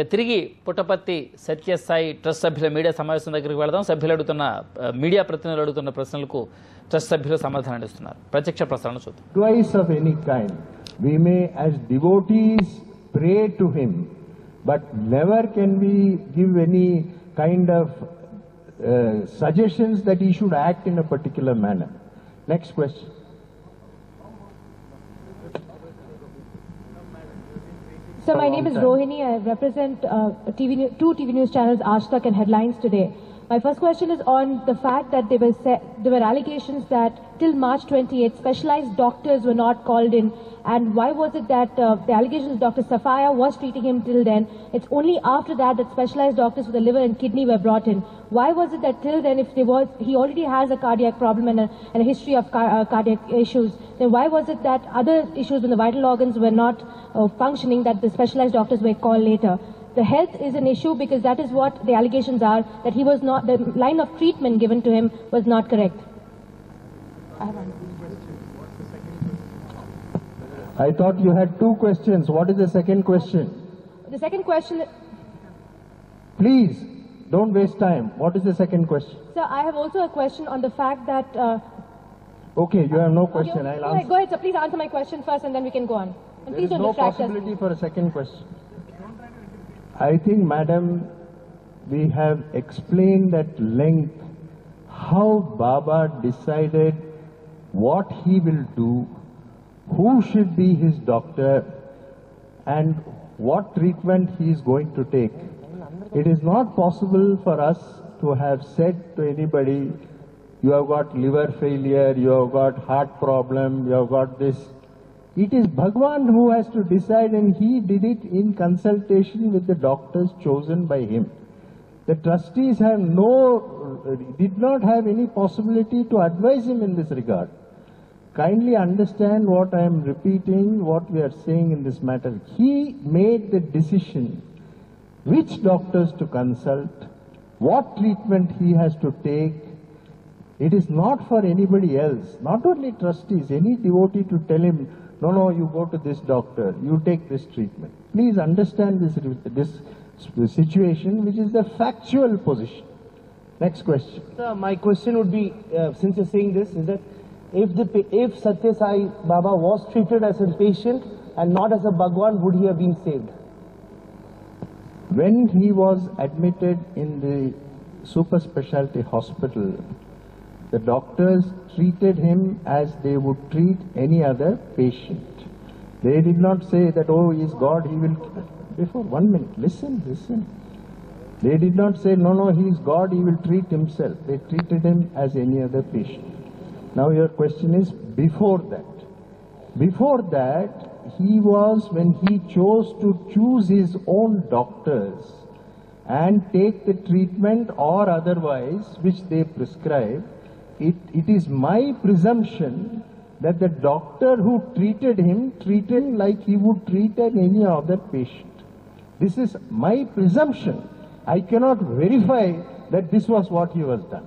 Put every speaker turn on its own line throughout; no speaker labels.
తిరిగి పుట్టపర్తి సత్యసాయి ట్రస్ట్ సభ్యుల మీడియా సమావేశం దగ్గరికి వెళదాం. సభ్యులు అడుగుతున్న మీడియా ప్రతినిధులు అడుగుతున్న ప్రశ్నలకు ట్రస్ట్ సభ్యులు సమాధానం ఇస్తున్నారు. ప్రత్యక్ష ప్రసారణ చూద్దాం.
Advice of any kind, we may as devotees pray to him, but never can we give any kind of suggestions that he should act in a particular manner. Next question.
So my name is Rohini. I represent two TV news channels, Aaj Tak and Headlines Today. My first question is on the fact that there were allegations that till March 28th, specialized doctors were not called in. And why was it that the allegations Dr. Safaya was treating him till then? It's only after that that specialized doctors for the liver and kidney were brought in. Why was it that till then, if he already has a cardiac problem and a history of cardiac issues, then why was it that other issues in the vital organs were not functioning, that the specialized doctors were called later? The health is an issue because that is what the allegations are, that he was not, the line of treatment given to him was not correct.
I thought you had two questions. What is the second question?
The second question...
Please, don't waste time. What is the second question?
Sir, I have also a question on the fact that...
Okay, you have no question.
Okay,
I'll answer.
go ahead, sir. Please answer my question first and then we can go on. And
There
please
is
don't
no
distract us.
possibility for a second question. I think, madam, we have explained at length how Baba decided what he will do, who should be his doctor, and what treatment he is going to take. It is not possible for us to have said to anybody, you have got liver failure, you have got heart problem, you have got this. It is Bhagwan who has to decide, and he did it in consultation with the doctors chosen by him. The trustees did not have any possibility to advise him in this regard. Kindly understand what I am repeating, what we are saying in this matter. He made the decision which doctors to consult, what treatment he has to take. It is not for anybody else, not only trustees, any devotee to tell him, no, you go to this doctor, you take this treatment. Please understand this situation, which is the factual position. Next question.
Sir, my question would be, since you're saying this, is that if Satya Sai Baba was treated as a patient and not as a Bhagwan, would he have been saved?
When he was admitted in the super specialty hospital, the doctors treated him as they would treat any other patient. They did not say that, oh, he is God, he will... Before, 1 minute, listen. They did not say, no, he is God, he will treat himself. They treated him as any other patient. Now your question is, before that. Before that, he was, when he chose to choose his own doctors and take the treatment or otherwise which they prescribe, it is my presumption that the doctor who treated him treated like he would treat any other patient. This is my presumption. I cannot verify that this was what he was done.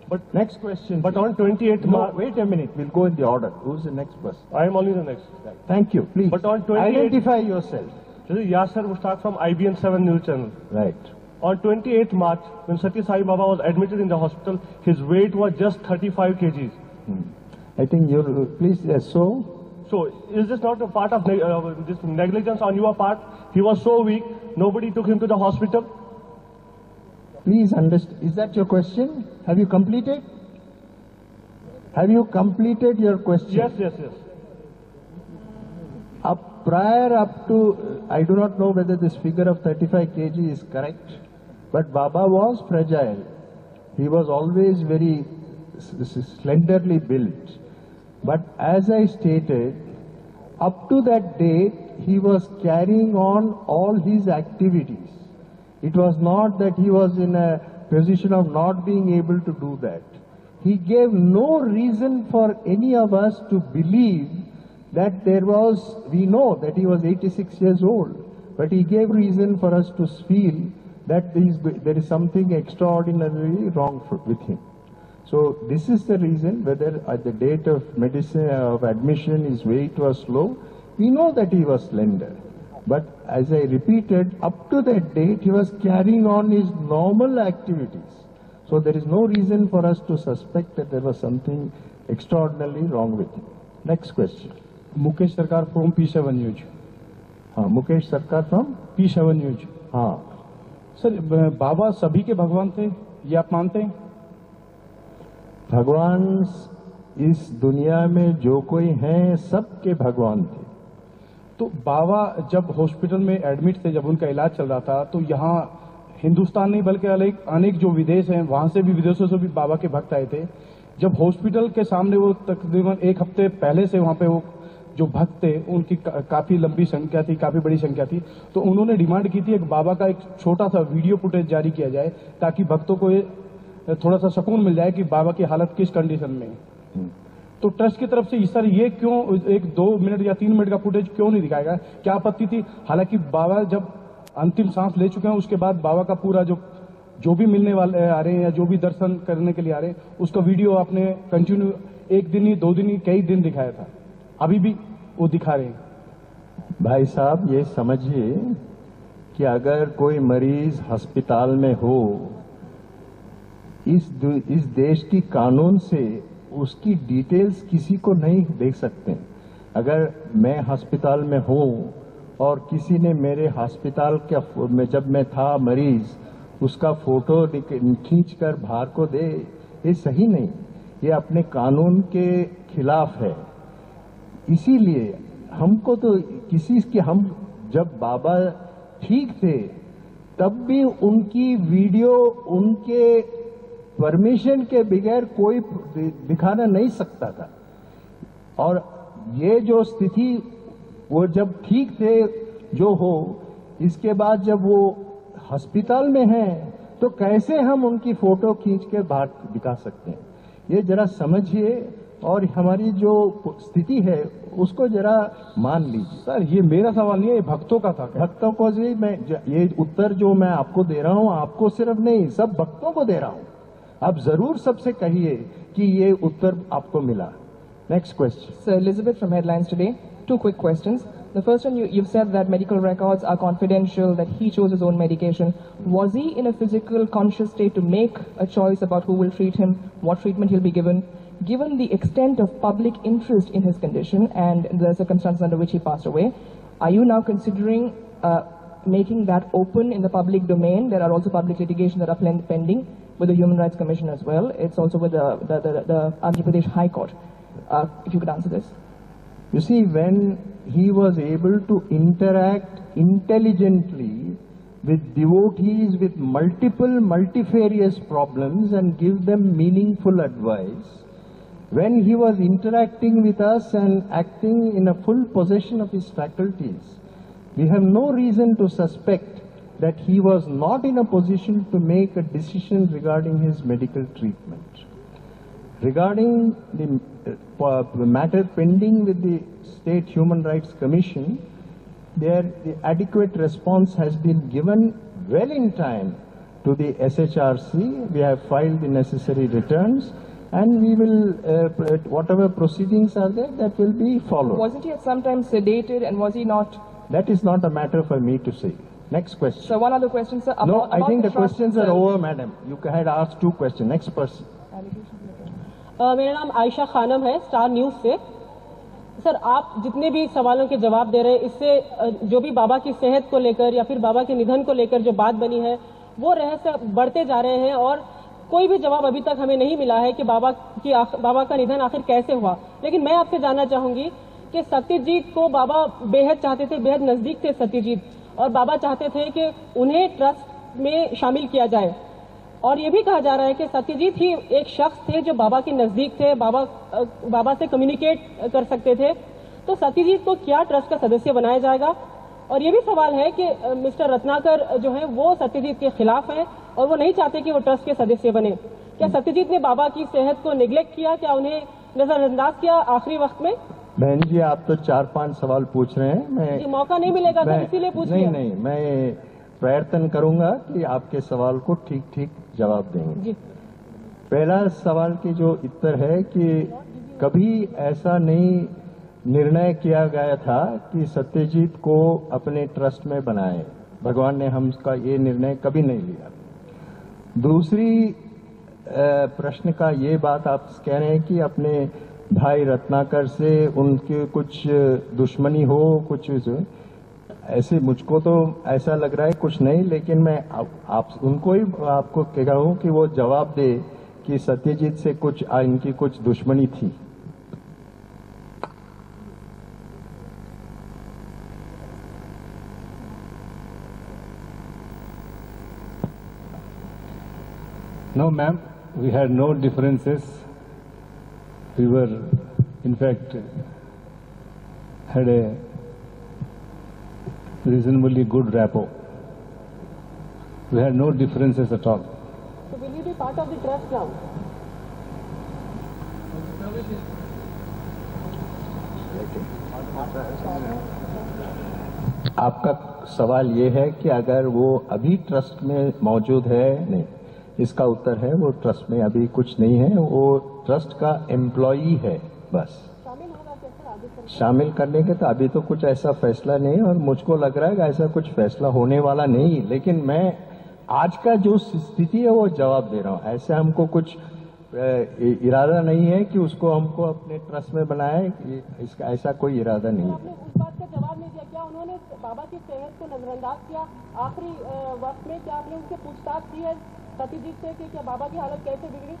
But next question.
But on 28th March...
Wait a minute, we'll go in the order. Who's the next person?
I am only the next.
Right. Thank you, please.
But on 28th...
Identify yourself.
This is Yasser Mushtaq from IBN 7 News Channel.
Right.
On 28th March, when Satya Sai Baba was admitted in the hospital, his weight was just 35 kgs.
I think you'll... Please, so...
So, is this not a part of this negligence on your part? He was so weak, nobody took him to the hospital.
Please understand. Is that your question? Have you completed? Have you completed your question?
Yes.
Prior up to, I do not know whether this figure of 35 kg is correct, but Baba was fragile. He was always very slenderly built. But as I stated, up to that date, he was carrying on all his activities. It was not that he was in a position of not being able to do that. He gave no reason for any of us to believe that we know that he was 86 years old, but he gave reason for us to feel that there is something extraordinarily wrong with him. So this is the reason, whether at the date of admission his weight was low, we know that he was slender. But as I repeated, up to that date, he was carrying on his normal activities. So there is no reason for us to suspect that there was something extraordinarily wrong with him. Next question.
Mukesh सरकार from P7 news.
हाँ, मुकेश सरकार from
P7 news.
हाँ
sir, बाबा सभी के भगवान थे, ये आप मानते हैं?
भगवान इस दुनिया में जो कोई हैं सबके भगवान थे।
तो बाबा जब हॉस्पिटल में एडमिट थे, जब उनका इलाज चल रहा था, तो यहाँ हिंदुस्तान नहीं बल्कि अनेक जो विदेश हैं वहां से भी, विदेशों से भी बाबा के भक्त आए थे। जब हॉस्पिटल के सामने वो तकरीबन एक हफ्ते पहले से वहां पे वो जो भक्त थे उनकी काफी लंबी संख्या थी, काफी बड़ी संख्या थी, तो उन्होंने डिमांड की थी एक बाबा का एक छोटा सा वीडियो फुटेज जारी किया जाए ताकि भक्तों को ये थोड़ा सा सुकून मिल जाए कि बाबा की हालत किस कंडीशन में है। तो ट्रस्ट की तरफ से सर ये क्यों एक 2 मिनट या 3 मिनट का फुटेज क्यों नहीं दिखाएगा? क्या आपत्ति थी? हालांकि बाबा जब अंतिम सांस ले चुके हैं उसके बाद बाबा का पूरा जो भी मिलने वाले आ रहे हैं या जो भी दर्शन करने के लिए आ रहे हैं उसका वीडियो आपने कंटिन्यू 1 दिन ही 2 दिन ही कई दिन दिखाया था, अभी भी वो दिखा रहे हैं।
भाई साहब, ये समझिए कि अगर कोई मरीज अस्पताल में हो, इस देश की कानून से उसकी डिटेल्स किसी को नहीं देख सकते। अगर मैं अस्पताल में हूं और किसी ने मेरे अस्पताल में जब मैं था मरीज उसका फोटो खींच कर बाहर को दे, ये सही नहीं, ये अपने कानून के खिलाफ है। इसीलिए हमको तो हम जब बाबा ठीक थे तब भी उनकी वीडियो उनके परमिशन के बगैर कोई दिखाना नहीं सकता था। और ये जो स्थिति वो जब ठीक थे जो हो, इसके बाद जब वो अस्पताल में हैं तो कैसे हम उनकी फोटो खींच के बाहर दिखा सकते हैं? ये जरा समझिए और हमारी जो स्थिति है उसको जरा मान लीजिए।
सर, ये मेरा सवाल नहीं है, ये भक्तों का था।
भक्तों को जी मैं ये उत्तर जो मैं आपको दे रहा हूं, आपको सिर्फ नहीं सब भक्तों को दे रहा हूं। आप जरूर सबसे कहिए कि ये उत्तर आपको मिला। Next question.
So Elizabeth from Headlines Today. 2 quick questions. The first one, you've said that medical records are confidential, that he chose his own medication. Was he in a physical, conscious state to make a choice about who will treat him, what treatment he'll be given? Given the extent of public interest in his condition and the circumstances under which he passed away, are you now considering making that open in the public domain? There are also public litigation that are pending with the Human Rights Commission as well. It's also with the Andhra Pradesh High Court. If you could answer this.
You see, when he was able to interact intelligently with devotees with multifarious problems and give them meaningful advice, when he was interacting with us and acting in a full possession of his faculties, we have no reason to suspect that he was not in a position to make a decision regarding his medical treatment. Regarding the matter pending with the State Human Rights Commission, the adequate response has been given well in time to the SHRC. We have filed the necessary returns and we will, whatever proceedings are there, that will be followed.
Wasn't he at some time sedated and was he not?
That is not a matter for me to say. Next question.
So one other question, sir.
No, I think the
trust
questions are
itself.
over, madam. You had asked 2 questions. Next person.
मेरा नाम आयशा खानम है, star news से। Sir, आप जितने भी सवालों के जवाब दे रहे हैं, इससे जो भी बाबा की सेहत को लेकर या फिर बाबा के निधन को लेकर जो बात बनी है वो रहस्य बढ़ते जा रहे हैं और कोई भी जवाब अभी तक हमें नहीं मिला है कि बाबा का निधन आखिर कैसे हुआ। लेकिन मैं आपसे जानना चाहूंगी कि सत्यजीत को बाबा बेहद चाहते थे, बेहद नजदीक थे सत्यजीत, और बाबा चाहते थे कि उन्हें ट्रस्ट में शामिल किया जाए। और ये भी कहा जा रहा है कि सत्यजीत ही एक शख्स थे जो बाबा के नजदीक थे, बाबा से कम्युनिकेट कर सकते थे। तो सत्यजीत को क्या ट्रस्ट का सदस्य बनाया जाएगा? और ये भी सवाल है कि मिस्टर रत्नाकर जो है वो सत्यजीत के खिलाफ हैं और वो नहीं चाहते कि वो ट्रस्ट के सदस्य बने। क्या सत्यजीत ने बाबा की सेहत को निगलेक्ट किया? क्या उन्हें नजरअंदाज किया आखिरी वक्त में?
बहन जी, आप तो 4-5 सवाल पूछ रहे हैं। मैं
मौका नहीं मिलेगा तो इसीलिए पूछ लिया।
नहीं, मैं प्रयत्न करूंगा कि आपके सवाल को ठीक जवाब देंगे।
जी।
पहला सवाल की जो उत्तर है कि कभी ऐसा नहीं निर्णय किया गया था कि सत्यजीत को अपने ट्रस्ट में बनाए। भगवान ने हमका ये निर्णय कभी नहीं लिया। दूसरी प्रश्न का ये बात आप कह रहे हैं कि अपने भाई रत्नाकर से उनके कुछ दुश्मनी हो, कुछ ऐसे, मुझको तो ऐसा लग रहा है कुछ नहीं, लेकिन मैं आप उनको ही आपको कह रहा हूं कि वो जवाब दे कि सत्यजीत से कुछ इनकी कुछ दुश्मनी थी।
No, ma'am, we had no differences. We were, in fact, had a reasonably good rapport. We had no differences at all.
So will you be part of the trust now?
आपका सवाल ये है कि अगर वो अभी ट्रस्ट में मौजूद है, नहीं, इसका उत्तर है वो ट्रस्ट में अभी कुछ नहीं है, वो ट्रस्ट का एम्प्लॉई है बस। शामिल करने के तो अभी तो कुछ ऐसा फैसला नहीं, और मुझको लग रहा है कि ऐसा कुछ फैसला होने वाला नहीं, लेकिन मैं आज का जो स्थिति है वो जवाब दे रहा हूँ। ऐसे हमको कुछ इरादा नहीं है कि उसको हमको अपने ट्रस्ट में बनाए, इसका ऐसा कोई इरादा नहीं है।
आपने उस बात का जवाब नहीं दिया, क्या उन्होंने बाबा की सेहत को नजरअंदाज किया आखिरी वक्त में? क्या आपने उनसे पूछताछ की है सत्यजीत से कि क्या बाबा की हालत कैसे बिगड़ी?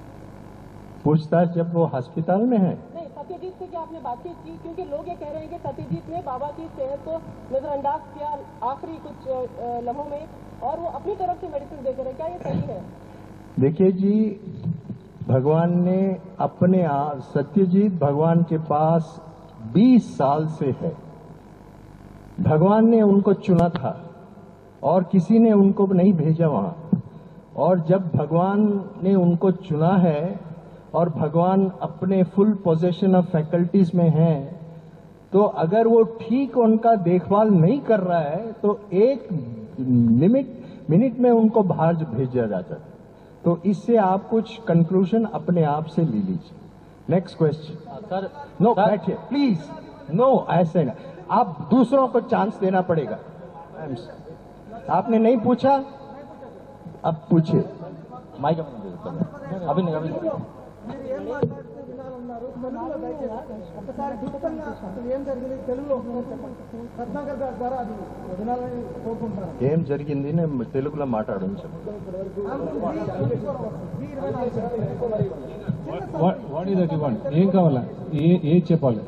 पूछताछ जब वो अस्पताल में है?
नहीं, सत्यजीत से क्या आपने बातचीत की? क्योंकि लोग ये कह रहे हैं कि सत्यजीत ने बाबा की सेहत को नजरअंदाज किया आखिरी कुछ लम्हों में, और वो अपनी तरफ से मेडिसिन देते रहे, क्या ये सही है?
देखिए जी, भगवान ने अपने आप, सत्यजीत भगवान के पास 20 साल से है। भगवान ने उनको चुना था और किसी ने उनको नहीं भेजा वहां, और जब भगवान ने उनको चुना है और भगवान अपने फुल पोजेशन ऑफ फैकल्टीज में हैं, तो अगर वो ठीक उनका देखभाल नहीं कर रहा है तो एक मिनट में उनको बाहर भेजा जाता है। तो इससे आप कुछ कंक्लूजन अपने आप से ले लीजिए। Next question.
सर,
नो, बैठिए प्लीज। नो, ऐसे ना, आप दूसरों को चांस देना पड़ेगा। आपने नहीं पूछा, अब पूछिए।
माइक अभी नहीं।
ఏం జరిగింది నేను తెలుగులో మాట్లాడను.
What is that you want? ఏం కావాలా? ఏ చెప్పాలి?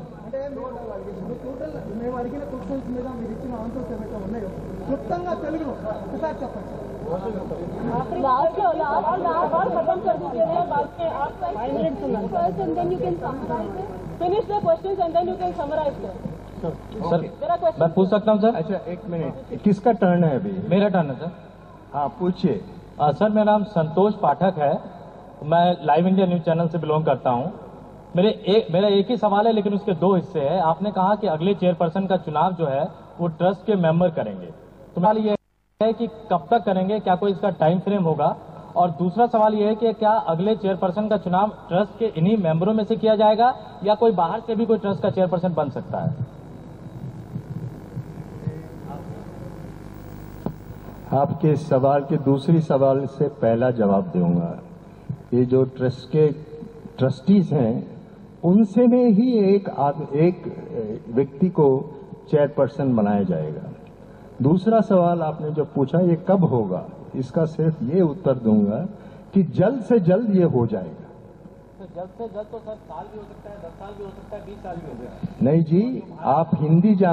మేము అడిగిన క్వశ్చన్స్ మీద మీరు ఇచ్చిన ఆన్సర్స్ ఏవైతే ఉన్నాయో క్లుప్తంగా తెలుగులో ఒకసారి చెప్పండి.
Finish the questions and then you can summarize them.
Sir, मैं पूछ सकता हूँ सर?
अच्छा, एक मिनट, किसका टर्न है अभी?
मेरा टर्न है सर।
हाँ, पूछिए।
सर, मेरा नाम संतोष पाठक है, मैं लाइव इंडिया न्यूज चैनल से बिलोंग करता हूँ। मेरा एक ही सवाल है, लेकिन उसके 2 हिस्से हैं। आपने कहा कि अगले चेयरपर्सन का चुनाव जो है वो ट्रस्ट के मेंबर करेंगे, तो सवाल ये है कि कब तक करेंगे, क्या कोई इसका टाइम फ्रेम होगा? और दूसरा सवाल ये है कि क्या अगले चेयरपर्सन का चुनाव ट्रस्ट के इन्हीं मेंबरों में से किया जाएगा या कोई बाहर से भी कोई ट्रस्ट का चेयरपर्सन बन सकता है?
आपके सवाल के दूसरी सवाल से पहला जवाब दूंगा। ये जो ट्रस्ट के ट्रस्टीज हैं, उनसे में ही एक व्यक्ति को चेयरपर्सन बनाया जाएगा। दूसरा सवाल आपने जो पूछा ये कब होगा, इसका सिर्फ ये उत्तर दूंगा कि जल्द से जल्द ये हो जाएगा।
तो जल्द से जल्द तो सर साल भी हो सकता है, 10 साल भी हो सकता है, 20 साल भी हो सकता है।
नहीं जी, आप हिंदी जान